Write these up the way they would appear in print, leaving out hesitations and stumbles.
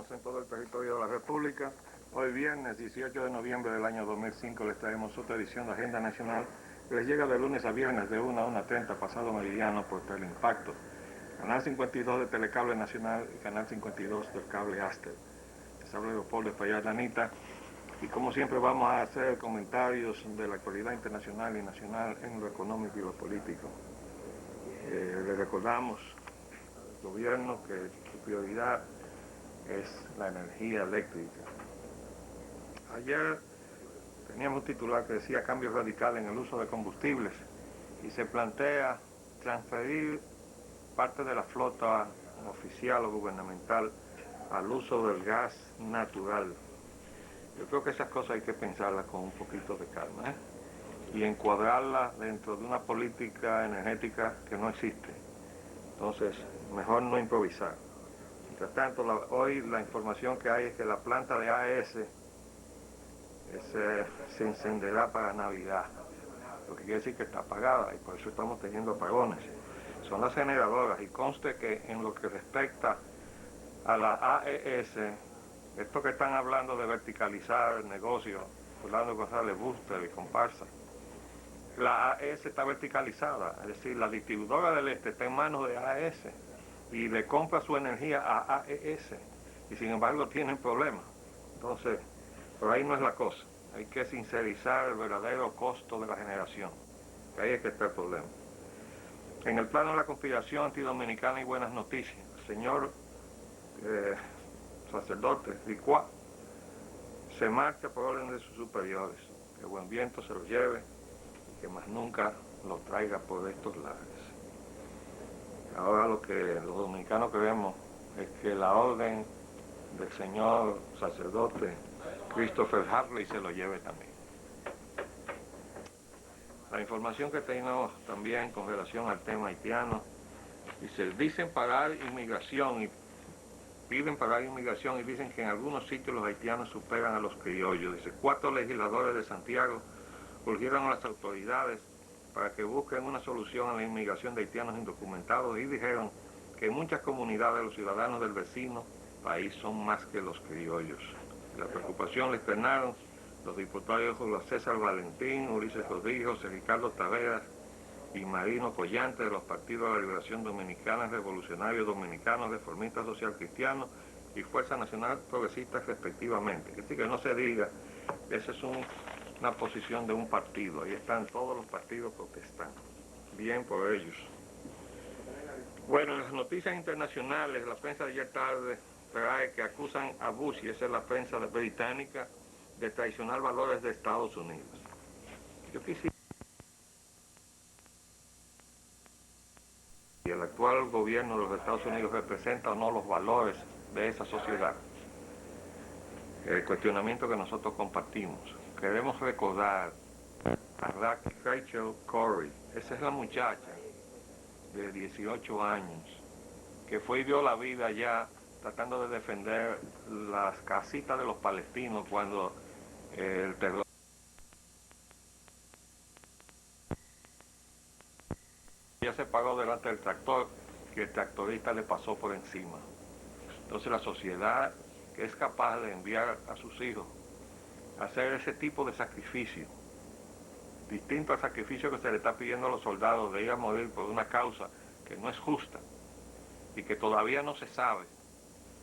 dominicanos en todo el territorio de la República. Hoy viernes 18 de noviembre del año 2005 les traemos otra edición de Agenda Nacional que les llega de lunes a viernes de 1 a 1:30 pasado meridiano por Teleimpacto, Canal 52 de Telecable Nacional y Canal 52 del Cable Aster. Les habla Leopoldo Espaillat Lanita y como siempre vamos a hacer comentarios de la actualidad internacional y nacional en lo económico y lo político. Les recordamos al gobierno que su prioridad es la energía eléctrica. Ayer teníamos un titular que decía cambios radicales en el uso de combustibles y se plantea transferir parte de la flota oficial o gubernamental al uso del gas natural. Yo creo que esas cosas hay que pensarlas con un poquito de calma, y encuadrarlas dentro de una política energética que no existe. Entonces, mejor no improvisar. Mientras tanto, hoy la información que hay es que la planta de AES se encenderá para Navidad, lo que quiere decir que está apagada y por eso estamos teniendo apagones. Son las generadoras y conste que en lo que respecta a la AES, esto que están hablando de verticalizar el negocio, Orlando González Buster y comparsa, la AES está verticalizada, es decir, la distribuidora del este está en manos de AES y le compra su energía a AES y sin embargo tienen problemas. Entonces, por ahí no es la cosa, hay que sincerizar el verdadero costo de la generación, que ahí es que está el problema. En el plano de la conspiración antidominicana hay buenas noticias. El señor sacerdote Ricuá se marcha por orden de sus superiores, que buen viento se lo lleve y que más nunca lo traiga por estos lares. Ahora lo que los dominicanos queremos es que la orden del señor sacerdote Christopher Harley se lo lleve también. La información que tenemos también con relación al tema haitiano, dicen parar inmigración y piden parar inmigración y dicen que en algunos sitios los haitianos superan a los criollos. Dice, 4 legisladores de Santiago urgieron a las autoridades para que busquen una solución a la inmigración de haitianos indocumentados y dijeron que en muchas comunidades los ciudadanos del vecino país son más que los criollos. La preocupación la externaron los diputados Julio César Valentín, Ulises Rodríguez, José Ricardo Taveras y Marino Collante de los partidos de la Liberación Dominicana, Revolucionarios Dominicanos, Reformistas Social Cristianos y Fuerza Nacional Progresista respectivamente. Es decir, que no se diga, esa es una posición de un partido, ahí están todos los partidos protestando. Bien por ellos. Bueno, en las noticias internacionales, la prensa de ayer tarde trae que acusan a Bush, y esa es la prensa británica, de traicionar valores de Estados Unidos. Yo quisiera si el actual gobierno de los Estados Unidos representa o no los valores de esa sociedad. El cuestionamiento que nosotros compartimos. Queremos recordar a Rachel Corrie, esa es la muchacha de 18 años, que fue y dio la vida ya tratando de defender las casitas de los palestinos cuando el terror. Ella se paró delante del tractor y el tractorista le pasó por encima. Entonces la sociedad que es capaz de enviar a sus hijos a hacer ese tipo de sacrificio, distinto al sacrificio que se le está pidiendo a los soldados de ir a morir por una causa que no es justa y que todavía no se sabe,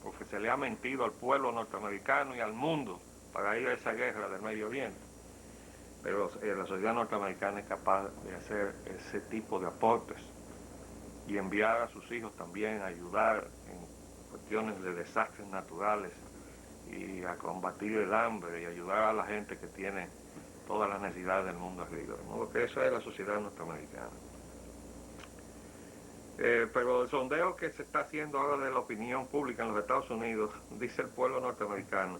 porque se le ha mentido al pueblo norteamericano y al mundo para ir a esa guerra del Medio Oriente. Pero la sociedad norteamericana es capaz de hacer ese tipo de aportes y enviar a sus hijos también a ayudar en cuestiones de desastres naturales y a combatir el hambre y ayudar a la gente que tiene todas las necesidades del mundo arriba. De modo que esa es la sociedad norteamericana. Pero el sondeo que se está haciendo ahora de la opinión pública en los Estados Unidos, dice el pueblo norteamericano,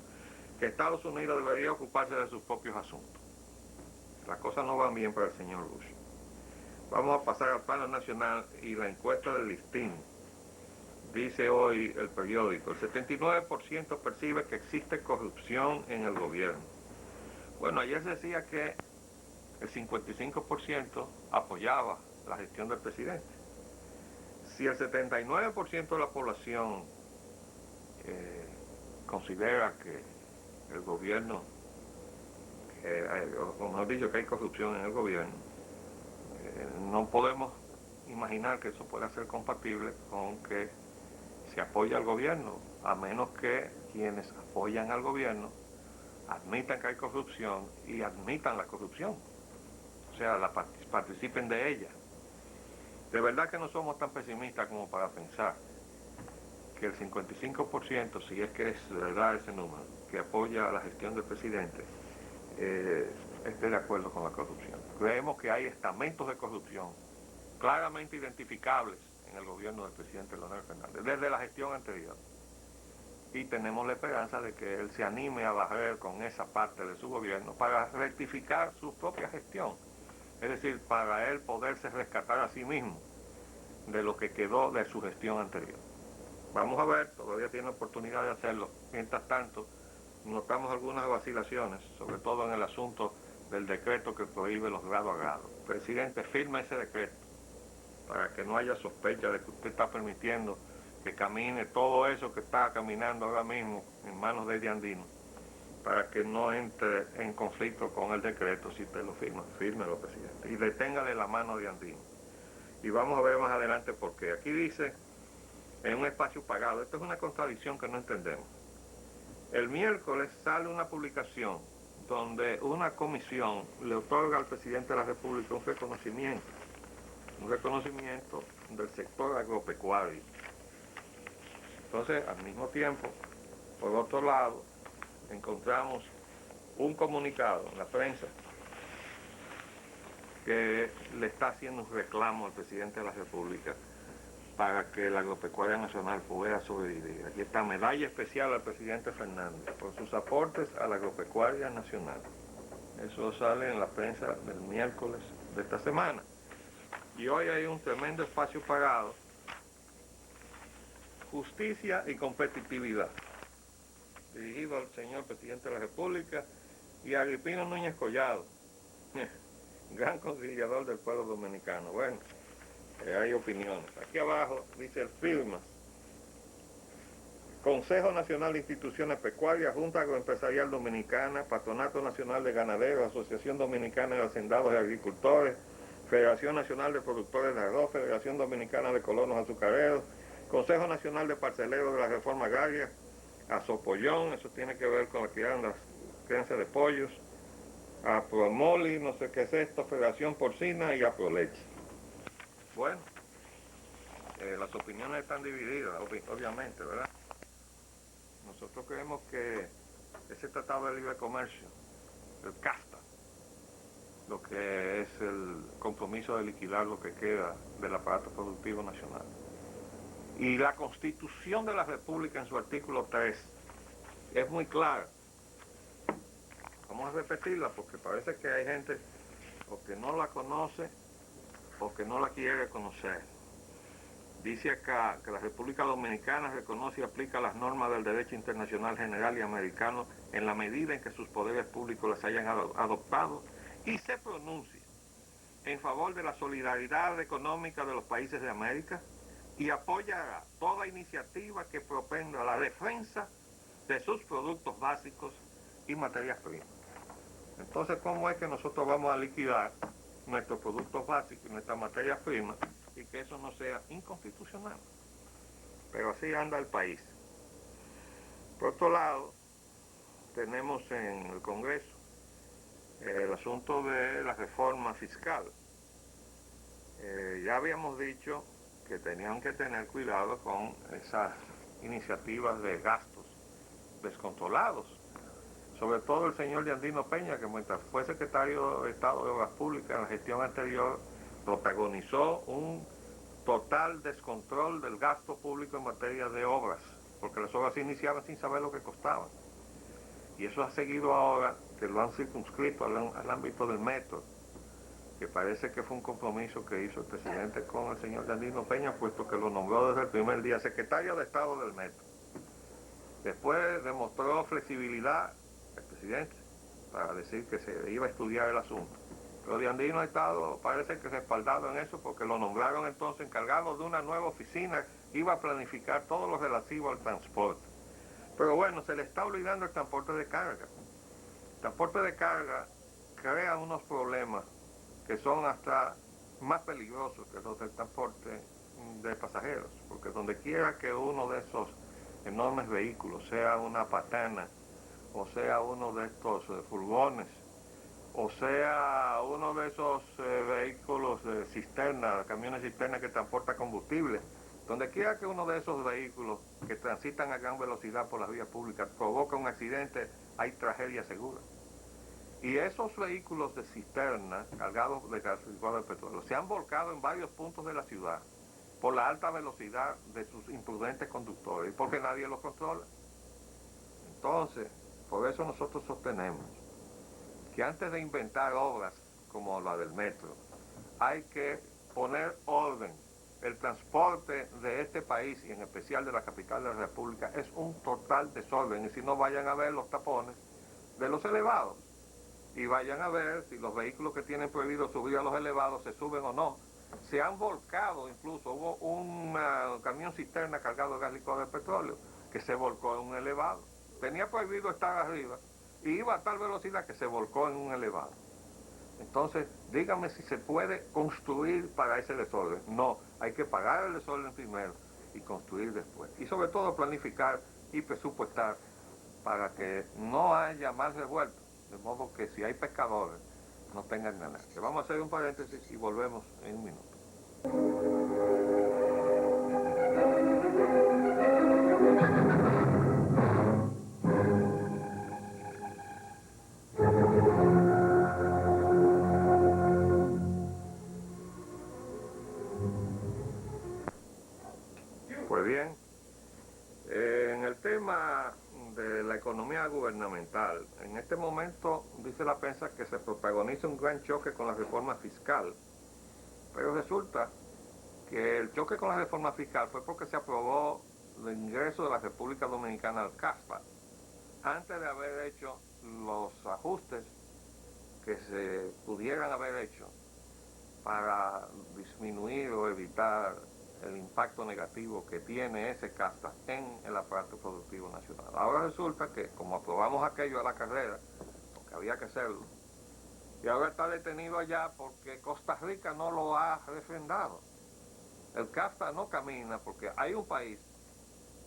que Estados Unidos debería ocuparse de sus propios asuntos. Las cosas no van bien para el señor Bush. Vamos a pasar al plano nacional y la encuesta del listín. Dice hoy el periódico, el 79% percibe que existe corrupción en el gobierno. Bueno, ayer se decía que el 55% apoyaba la gestión del presidente. Si el 79% de la población considera que el gobierno, o mejor dicho, que hay corrupción en el gobierno, no podemos imaginar que eso pueda ser compatible con que se apoye al gobierno, a menos que quienes apoyan al gobierno admitan que hay corrupción y admitan la corrupción, o sea, participen de ella. De verdad que no somos tan pesimistas como para pensar que el 55%, si es que es verdad ese número, que apoya a la gestión del presidente, esté de acuerdo con la corrupción. Creemos que hay estamentos de corrupción claramente identificables en el gobierno del presidente Leonel Fernández, desde la gestión anterior. Y tenemos la esperanza de que él se anime a barrer con esa parte de su gobierno para rectificar su propia gestión. Es decir, para él poderse rescatar a sí mismo de lo que quedó de su gestión anterior. Vamos a ver, todavía tiene oportunidad de hacerlo. Mientras tanto, notamos algunas vacilaciones, sobre todo en el asunto del decreto que prohíbe los grado a grado. Presidente, firme ese decreto para que no haya sospecha de que usted está permitiendo que camine todo eso que está caminando ahora mismo en manos de Eddie Andino, para que no entre en conflicto con el decreto. Si usted lo firma, fírmelo, presidente, y deténgale la mano de Andino. Y vamos a ver más adelante por qué. Aquí dice, en un espacio pagado, esto es una contradicción que no entendemos. El miércoles sale una publicación donde una comisión le otorga al presidente de la República un reconocimiento del sector agropecuario. Entonces, al mismo tiempo, por otro lado, encontramos un comunicado en la prensa que le está haciendo un reclamo al presidente de la República para que la agropecuaria nacional pueda sobrevivir. Aquí está medalla especial al presidente Fernández por sus aportes a la agropecuaria nacional. Eso sale en la prensa del miércoles de esta semana. Y hoy hay un tremendo espacio pagado: justicia y competitividad, dirigido al señor presidente de la República y a Agripino Núñez Collado, gran conciliador del pueblo dominicano. Bueno, hay opiniones. Aquí abajo dice el firmas: Consejo Nacional de Instituciones Pecuarias, Junta Agroempresarial Dominicana, Patronato Nacional de Ganaderos, Asociación Dominicana de Hacendados y Agricultores, Federación Nacional de Productores de Arroz, Federación Dominicana de Colonos Azucareros, Consejo Nacional de Parceleros de la Reforma Agraria, Azopollón, eso tiene que ver con la crianza de pollos, Apromoli, no sé qué es esto, Federación Porcina y Aproleche. Bueno, las opiniones están divididas, obviamente, ¿verdad? Nosotros creemos que ese Tratado de Libre Comercio, el CAFTA, lo que es el compromiso de liquidar lo que queda del aparato productivo nacional, y la Constitución de la República en su artículo 3 es muy clara. Vamos a repetirla porque parece que hay gente o que no la conoce o que no la quiere conocer. Dice acá que la República Dominicana reconoce y aplica las normas del derecho internacional general y americano en la medida en que sus poderes públicos las hayan adoptado, y se pronuncia en favor de la solidaridad económica de los países de América y apoyará toda iniciativa que proponga la defensa de sus productos básicos y materias primas. Entonces, ¿cómo es que nosotros vamos a liquidar nuestros productos básicos y nuestras materias primas y que eso no sea inconstitucional? Pero así anda el país. Por otro lado, tenemos en el Congreso el asunto de la reforma fiscal. Ya habíamos dicho que tenían que tener cuidado con esas iniciativas de gastos descontrolados. Sobre todo el señor Andino Peña, que mientras fue secretario de Estado de Obras Públicas en la gestión anterior, protagonizó un total descontrol del gasto público en materia de obras, porque las obras se iniciaban sin saber lo que costaban. Y eso ha seguido ahora, que lo han circunscrito al ámbito del metro, que parece que fue un compromiso que hizo el presidente con el señor Andino Peña, puesto que lo nombró desde el primer día secretario de Estado del metro. Después demostró flexibilidad el presidente para decir que se iba a estudiar el asunto. Pero de Andino ha estado, parece que respaldado en eso, porque lo nombraron entonces encargado de una nueva oficina que iba a planificar todo lo relativo al transporte. Pero bueno, se le está olvidando el transporte de carga. El transporte de carga crea unos problemas que son hasta más peligrosos que los del transporte de pasajeros, porque donde quiera que uno de esos enormes vehículos, sea una patana, o sea uno de estos furgones, o sea uno de esos vehículos de cisterna, camiones cisterna que transporta combustible, donde quiera que uno de esos vehículos que transitan a gran velocidad por las vías públicas provoca un accidente, hay tragedia segura. Y esos vehículos de cisterna cargados de gas licuado de petróleo se han volcado en varios puntos de la ciudad por la alta velocidad de sus imprudentes conductores y porque nadie los controla. Entonces, por eso nosotros sostenemos que antes de inventar obras como la del metro, hay que poner orden. El transporte de este país, y en especial de la capital de la República, es un total desorden. Y si no, vayan a ver los tapones de los elevados. Y vayan a ver si los vehículos que tienen prohibido subir a los elevados se suben o no. Se han volcado incluso, hubo un camión cisterna cargado de gas licuado de petróleo que se volcó en un elevado. Tenía prohibido estar arriba y iba a tal velocidad que se volcó en un elevado. Entonces, dígame si se puede construir para ese desorden. No, hay que pagar el desorden primero y construir después. Y sobre todo planificar y presupuestar para que no haya más revuelto. De modo que si hay pescadores, no tengan ganancia. Vamos a hacer un paréntesis y volvemos en un minuto. Pues bien, en el tema de la economía gubernamental, en este momento dice la prensa que se protagoniza un gran choque con la reforma fiscal, pero resulta que el choque con la reforma fiscal fue porque se aprobó el ingreso de la República Dominicana al CASPA, antes de haber hecho los ajustes que se pudieran haber hecho para disminuir o evitar el impacto negativo que tiene ese CASPA en el aparato productivo nacional. Ahora resulta que, como aprobamos aquello a la carrera, porque había que hacerlo, y ahora está detenido allá porque Costa Rica no lo ha refrendado. El CASPA no camina porque hay un país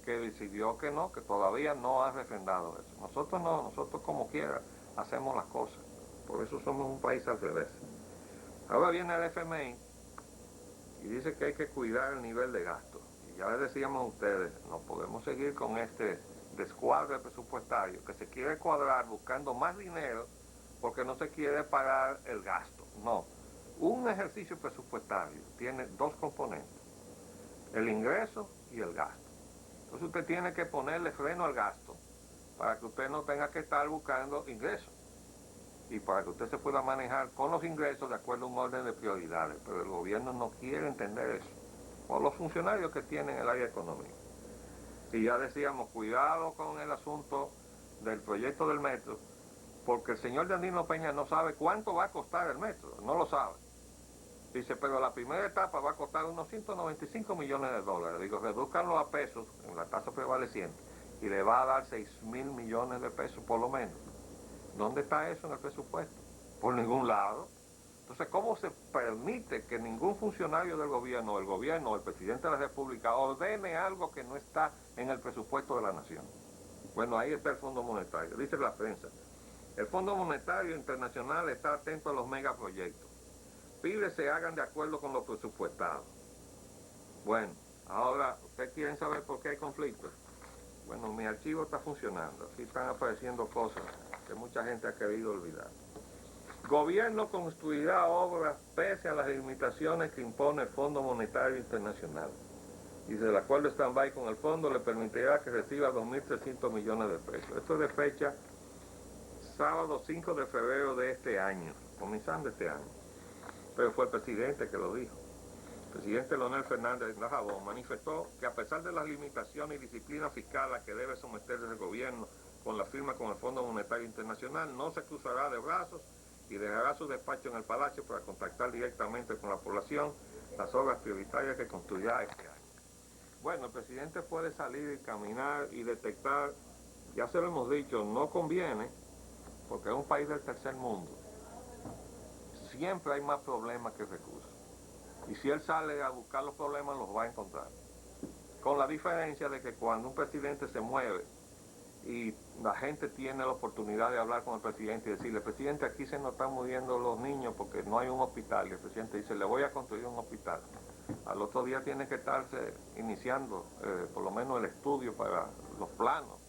que decidió que no, que todavía no ha refrendado eso. Nosotros no, nosotros como quiera hacemos las cosas. Por eso somos un país al revés. Ahora viene el FMI y dice que hay que cuidar el nivel de gasto. Y ya les decíamos a ustedes, no podemos seguir con este descuadre presupuestario que se quiere cuadrar buscando más dinero porque no se quiere pagar el gasto. No, un ejercicio presupuestario tiene dos componentes, el ingreso y el gasto. Entonces usted tiene que ponerle freno al gasto para que usted no tenga que estar buscando ingresos y para que usted se pueda manejar con los ingresos de acuerdo a un orden de prioridades, pero el gobierno no quiere entender eso, o los funcionarios que tienen el área económica. Y ya decíamos, cuidado con el asunto del proyecto del metro, porque el señor Danilo Peña no sabe cuánto va a costar el metro, no lo sabe. Dice, pero la primera etapa va a costar unos 195 millones de dólares. Digo, redúzcanlo a pesos, en la tasa prevaleciente, y le va a dar 6.000 millones de pesos por lo menos. ¿Dónde está eso en el presupuesto? Por ningún lado. Entonces, ¿cómo se permite que ningún funcionario del gobierno, o el presidente de la República, ordene algo que no está en el presupuesto de la nación? Bueno, ahí está el Fondo Monetario. Dice la prensa, el Fondo Monetario Internacional está atento a los megaproyectos. Pide se hagan de acuerdo con lo presupuestado. Bueno, ahora, ¿ustedes quieren saber por qué hay conflictos? Bueno, mi archivo está funcionando. Aquí están apareciendo cosas que mucha gente ha querido olvidar. Gobierno construirá obras pese a las limitaciones que impone el Fondo Monetario Internacional. Dice, el acuerdo stand-by con el fondo le permitirá que reciba 2.300 millones de pesos. Esto es de fecha sábado 5 de febrero de este año, comenzando este año. Pero fue el presidente que lo dijo. El presidente Leonel Fernández Dajabón manifestó que a pesar de las limitaciones y disciplina fiscal a que debe someterse el gobierno con la firma con el Fondo Monetario Internacional, no se cruzará de brazos y dejará su despacho en el Palacio para contactar directamente con la población las obras prioritarias que construirá este año. Bueno, el presidente puede salir y caminar y detectar ya se lo hemos dicho, no conviene, porque es un país del tercer mundo. Siempre hay más problemas que recursos. Y si él sale a buscar los problemas, los va a encontrar. Con la diferencia de que cuando un presidente se mueve y la gente tiene la oportunidad de hablar con el presidente y decirle, presidente, aquí se nos están muriendo los niños porque no hay un hospital, y el presidente dice, le voy a construir un hospital. Al otro día tiene que estarse iniciando por lo menos el estudio para los planos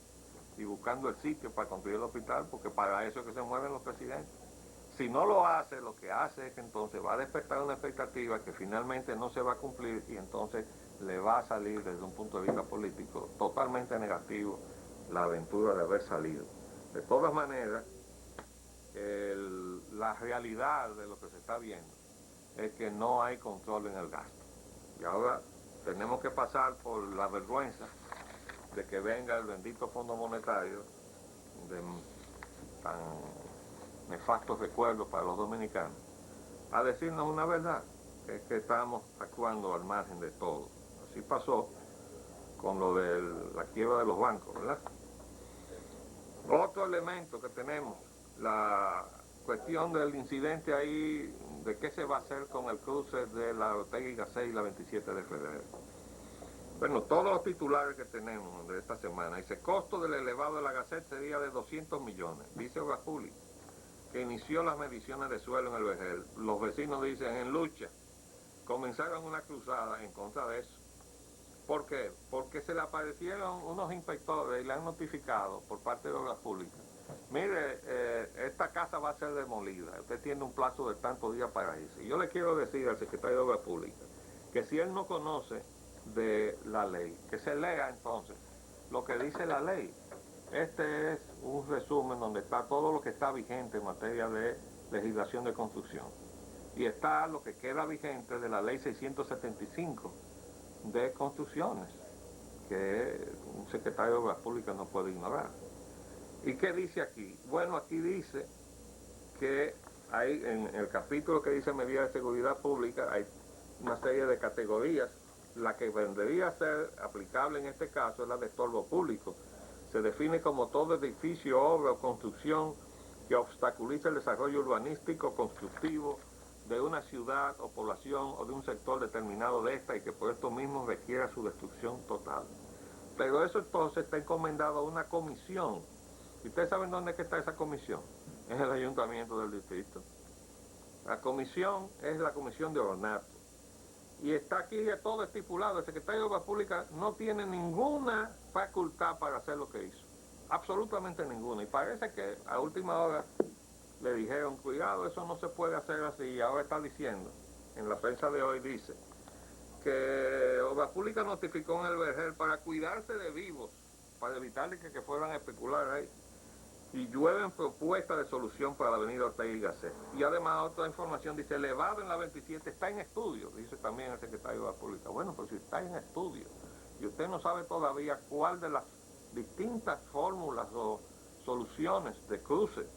y buscando el sitio para construir el hospital, porque para eso es que se mueven los presidentes. Si no lo hace, lo que hace es que entonces va a despertar una expectativa que finalmente no se va a cumplir, y entonces le va a salir desde un punto de vista político totalmente negativo la aventura de haber salido. De todas maneras, la realidad de lo que se está viendo es que no hay control en el gasto. Y ahora tenemos que pasar por la vergüenza de que venga el bendito Fondo Monetario, de tan nefastos recuerdos para los dominicanos, a decirnos una verdad, que es que estamos actuando al margen de todo. Así pasó con lo de la quiebra de los bancos, ¿verdad? Otro elemento que tenemos, la cuestión del incidente ahí, de qué se va a hacer con el cruce de la Ortega y Gasset y la 27 de febrero. Bueno, todos los titulares que tenemos de esta semana, dice, costo del elevado de la Gasset sería de 200 millones, dice Obras Públicas, que inició las mediciones de suelo en el Vergel. Los vecinos dicen, en lucha, comenzaron una cruzada en contra de eso. ¿Por qué? Porque se le aparecieron unos inspectores y le han notificado por parte de Obras Públicas. Mire, esta casa va a ser demolida, usted tiene un plazo de tantos días para irse. Y yo le quiero decir al secretario de Obras Públicas que si él no conoce de la ley, que se lea entonces lo que dice la ley. Este es un resumen donde está todo lo que está vigente en materia de legislación de construcción. Y está lo que queda vigente de la ley 675 de construcciones, que un secretario de Obras Públicas no puede ignorar. ¿Y qué dice aquí? Bueno, aquí dice que hay, en el capítulo que dice medidas de seguridad pública, hay una serie de categorías. La que vendría a ser aplicable en este caso es la de estorbo público. Se define como todo edificio, obra o construcción que obstaculiza el desarrollo urbanístico constructivo de una ciudad o población o de un sector determinado de esta, y que por esto mismo requiera su destrucción total. Pero eso entonces está encomendado a una comisión. ¿Y ustedes saben dónde es que está esa comisión? En el ayuntamiento del distrito. La comisión es la comisión de ornato. Y está aquí todo estipulado. El secretario de Obras Públicas no tiene ninguna facultad para hacer lo que hizo. Absolutamente ninguna. Y parece que a última hora le dijeron, cuidado, eso no se puede hacer así. Y ahora está diciendo, en la prensa de hoy dice, que Obras Públicas notificó en el Vergel para cuidarse de vivos, para evitar que fueran a especular ahí. Y llueven propuestas de solución para la avenida Ortega y Gasset. Y además otra información dice, elevado en la 27 está en estudio, dice también el secretario de la Pública. Bueno, pues si está en estudio y usted no sabe todavía cuál de las distintas fórmulas o soluciones de cruce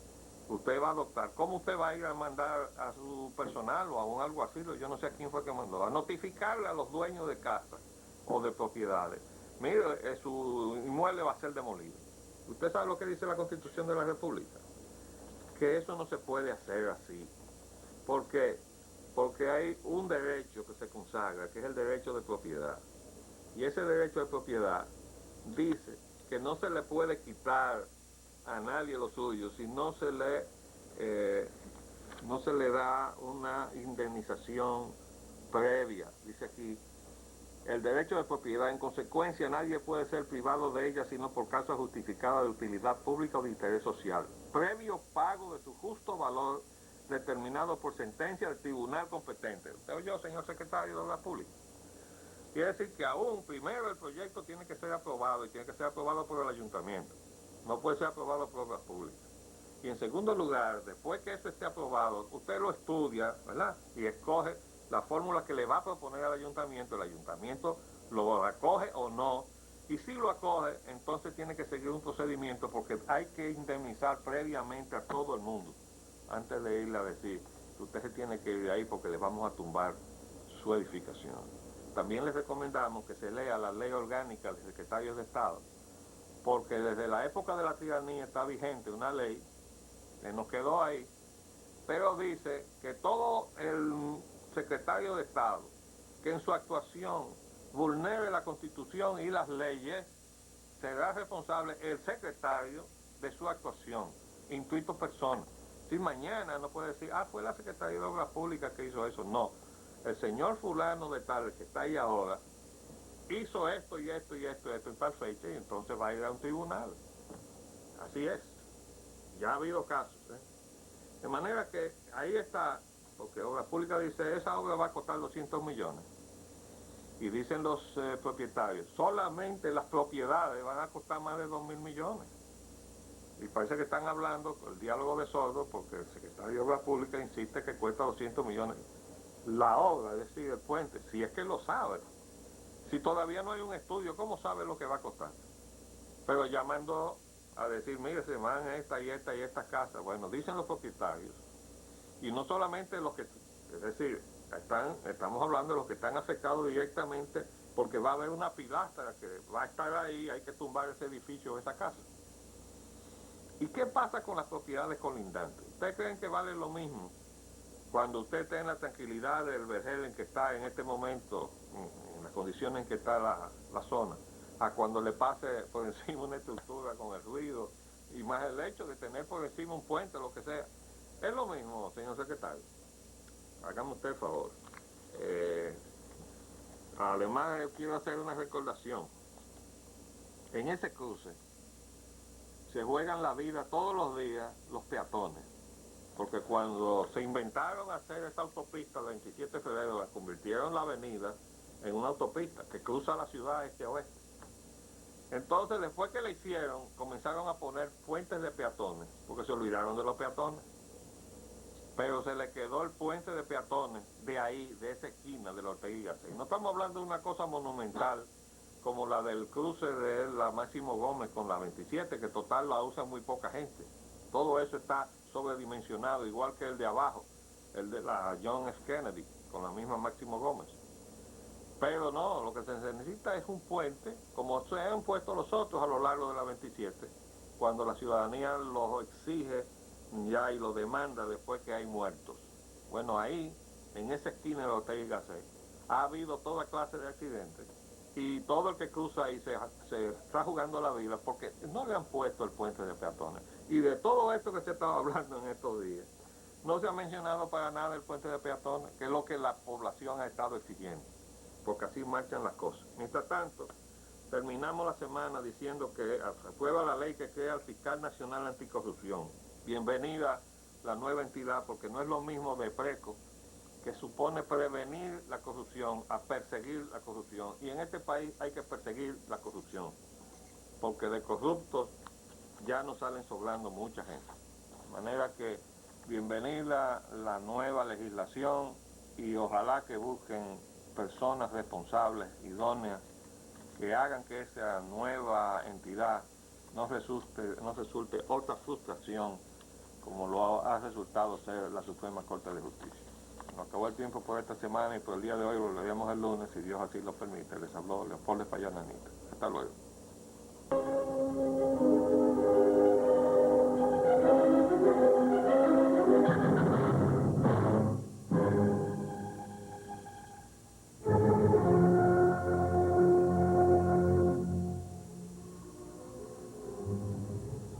usted va a adoptar, ¿cómo usted va a ir a mandar a su personal o a un alguacil, yo no sé a quién fue que mandó, a notificarle a los dueños de casas o de propiedades, mire, su inmueble va a ser demolido? ¿Usted sabe lo que dice la Constitución de la República? Que eso no se puede hacer así. ¿Por qué? Porque hay un derecho que se consagra, que es el derecho de propiedad. Y ese derecho de propiedad dice que no se le puede quitar a nadie lo suyo si no se le da una indemnización previa. Dice aquí, el derecho de propiedad, en consecuencia, nadie puede ser privado de ella sino por causa justificada de utilidad pública o de interés social, previo pago de su justo valor determinado por sentencia del tribunal competente. ¿Usted oyó, señor secretario de Obras Públicas? Quiere decir que aún primero el proyecto tiene que ser aprobado, y tiene que ser aprobado por el ayuntamiento. No puede ser aprobado por Obras Públicas. Y en segundo lugar, después que eso esté aprobado, usted lo estudia, ¿verdad? Y escoge la fórmula que le va a proponer al ayuntamiento. El ayuntamiento lo acoge o no. Y si lo acoge, entonces tiene que seguir un procedimiento, porque hay que indemnizar previamente a todo el mundo antes de irle a decir que usted se tiene que ir de ahí porque le vamos a tumbar su edificación. También les recomendamos que se lea la ley orgánica del secretario de Estado, porque desde la época de la tiranía está vigente una ley que nos quedó ahí, pero dice que todo el secretario de Estado que en su actuación vulnere la Constitución y las leyes, será responsable el secretario de su actuación, intuito persona. Si mañana no puede decir, fue la Secretaría de Obras Públicas que hizo eso, no. El señor fulano de tal, que está ahí ahora, hizo esto y esto y esto y esto en tal fecha, y entonces va a ir a un tribunal. Así es. Ya ha habido casos, ¿eh? De manera que ahí está, porque Obras Públicas dice, esa obra va a costar 200 millones. Y dicen los propietarios, solamente las propiedades van a costar más de 2.000 millones. Y parece que están hablando, el diálogo de sordos, porque el secretario de Obras Públicas insiste que cuesta 200 millones la obra, es decir, el puente, si es que lo sabe. Si todavía no hay un estudio, ¿cómo sabe lo que va a costar? Pero llamando a decir, mire, se van esta y esta y esta casa. Bueno, dicen los propietarios, y no solamente los que, es decir, estamos hablando de los que están afectados directamente, porque va a haber una pilastra que va a estar ahí, hay que tumbar ese edificio o esa casa. ¿Y qué pasa con las propiedades colindantes? ¿Ustedes creen que vale lo mismo cuando usted tenga la tranquilidad del vergel en que está en este momento, en las condiciones en que está la zona, a cuando le pase por encima una estructura con el ruido, y más el hecho de tener por encima un puente, lo que sea? Es lo mismo, señor secretario. Hágame usted el favor. Además, quiero hacer una recordación. En ese cruce se juegan la vida todos los días los peatones. Porque cuando se inventaron hacer esa autopista el 27 de febrero, la convirtieron la avenida en una autopista que cruza la ciudad este a oeste. Entonces, después que la hicieron, comenzaron a poner puentes de peatones, porque se olvidaron de los peatones. Pero se le quedó el puente de peatones de ahí, de esa esquina de la Ortega y Gasset. No estamos hablando de una cosa monumental como la del cruce de la Máximo Gómez con la 27, que total la usa muy poca gente. Todo eso está sobredimensionado, igual que el de abajo, el de la John F. Kennedy, con la misma Máximo Gómez. Pero no, lo que se necesita es un puente, como se han puesto los otros a lo largo de la 27, cuando la ciudadanía lo exige ya y lo demanda después que hay muertos. Bueno, ahí, en esa esquina de Ortega y Gasset, ha habido toda clase de accidentes, y todo el que cruza ahí se está jugando la vida porque no le han puesto el puente de peatones. Y de todo esto que se estaba hablando en estos días, no se ha mencionado para nada el puente de peatones, que es lo que la población ha estado exigiendo, porque así marchan las cosas. Mientras tanto, terminamos la semana diciendo que aprueba la ley que crea el Fiscal Nacional Anticorrupción. Bienvenida la nueva entidad, porque no es lo mismo de PRECO, que supone prevenir la corrupción, a perseguir la corrupción. Y en este país hay que perseguir la corrupción, porque de corruptos ya no salen sobrando mucha gente. De manera que bienvenida la nueva legislación, y ojalá que busquen personas responsables, idóneas, que hagan que esa nueva entidad no resulte otra frustración como lo ha resultado ser la Suprema Corte de Justicia. Nos acabó el tiempo por esta semana y por el día de hoy volveremos el lunes, si Dios así lo permite. Les habló Leopoldo Espaillat Nanita. Hasta luego.